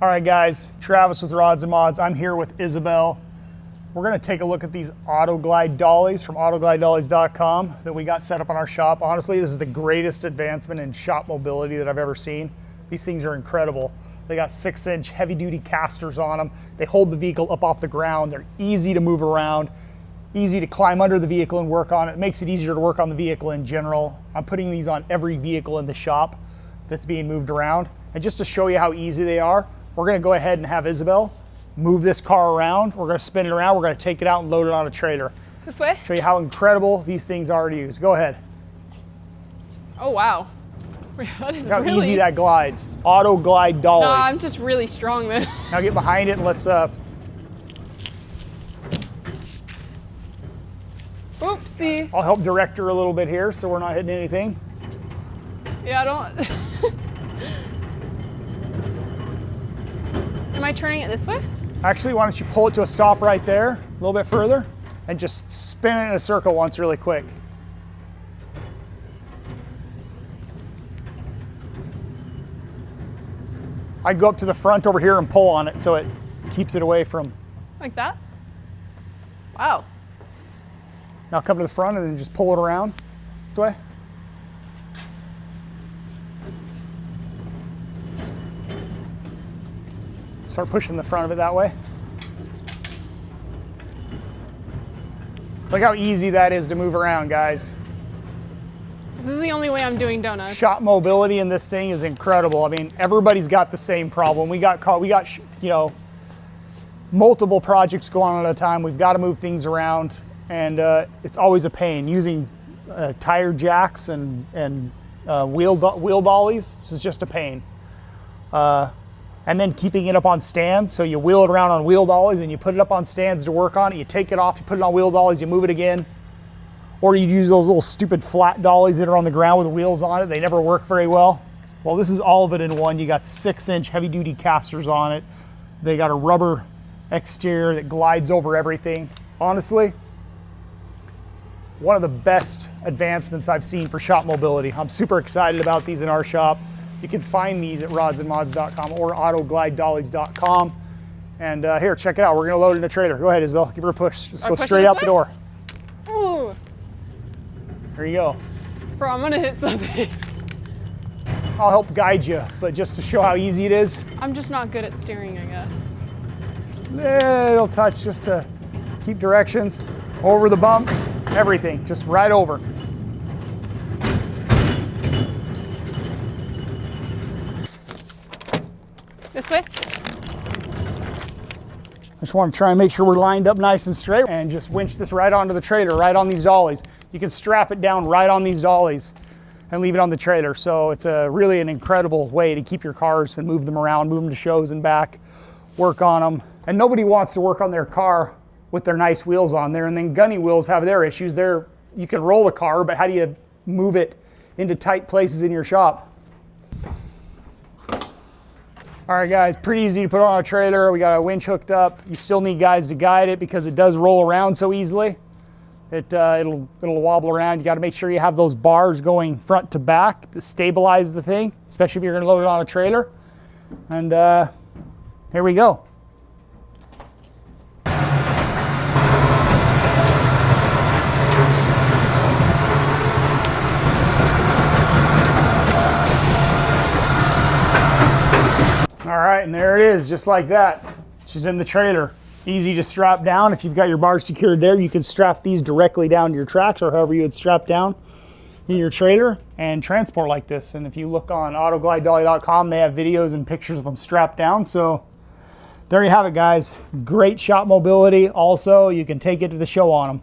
All right guys, Travis with Rods and Mods. I'm here with Isabel. We're gonna take a look at these Auto Glide Dollies from AutoGlideDollies.com that we got set up on our shop. Honestly, this is the greatest advancement in shop mobility that I've ever seen. These things are incredible. They got 6-inch heavy duty casters on them. They hold the vehicle up off the ground. They're easy to move around, easy to climb under the vehicle and work on it. It makes it easier to work on the vehicle in general. I'm putting these on every vehicle in the shop that's being moved around. And just to show you how easy they are, we're gonna go ahead and have Isabel move this car around. We're gonna spin it around. We're gonna take it out and load it on a trailer. This way? Show you how incredible these things are to use. Go ahead. Oh, wow. That is Look how really easy that glides. Auto Glide Dolly. No, I'm just really strong then. Now get behind it and let's, Oopsie. I'll help direct her a little bit here so we're not hitting anything. Yeah, I don't. Am I turning it this way? Actually, why don't you pull it to a stop right there, a little bit further, and just spin it in a circle once really quick. I'd go up to the front over here and pull on it so it keeps it away from. Like that? Wow. Now come to the front and then just pull it around this way. Start pushing the front of it that way. Look how easy that is to move around, guys. This is the only way I'm doing donuts. Shop mobility in this thing is incredible. I mean, everybody's got the same problem. We got you know, multiple projects going on at a time. We've got to move things around, and it's always a pain using tire jacks and wheel dollies. This is just a pain. And then keeping it up on stands. So you wheel it around on wheel dollies and you put it up on stands to work on it. You take it off, you put it on wheel dollies, you move it again. Or you use those little stupid flat dollies that are on the ground with the wheels on it. They never work very well. Well, this is all of it in one. You got 6-inch heavy duty casters on it. They got a rubber exterior that glides over everything. Honestly, one of the best advancements I've seen for shop mobility. I'm super excited about these in our shop. You can find these at rodsandmods.com or AutoGlideDollies.com. And here, check it out. We're gonna load it in a trailer. Go ahead, Isabel, give her a push. Just go straight out the door. Ooh. There you go. Bro, I'm gonna hit something. I'll help guide you, but just to show how easy it is. I'm just not good at steering, I guess. Little touch just to keep directions. Over the bumps, everything, just right over. This way? I just want to try and make sure we're lined up nice and straight and just winch this right onto the trailer, right on these dollies. You can strap it down right on these dollies and leave it on the trailer. So it's really an incredible way to keep your cars and move them around, move them to shows and back, work on them. And nobody wants to work on their car with their nice wheels on there, and then gunny wheels have their issues. You can roll the car, but how do you move it into tight places in your shop? All right guys, pretty easy to put on a trailer. We got a winch hooked up. You still need guys to guide it because it does roll around so easily. It'll wobble around. You got to make sure you have those bars going front to back to stabilize the thing, especially if you're going to load it on a trailer. And here we go. All right, and there it is, just like that. She's in the trailer. Easy to strap down. If you've got your bars secured there, you can strap these directly down to your tracks or however you would strap down in your trailer and transport like this. And if you look on AutoGlideDolly.com, they have videos and pictures of them strapped down. So there you have it, guys. Great shop mobility. Also, you can take it to the show on them.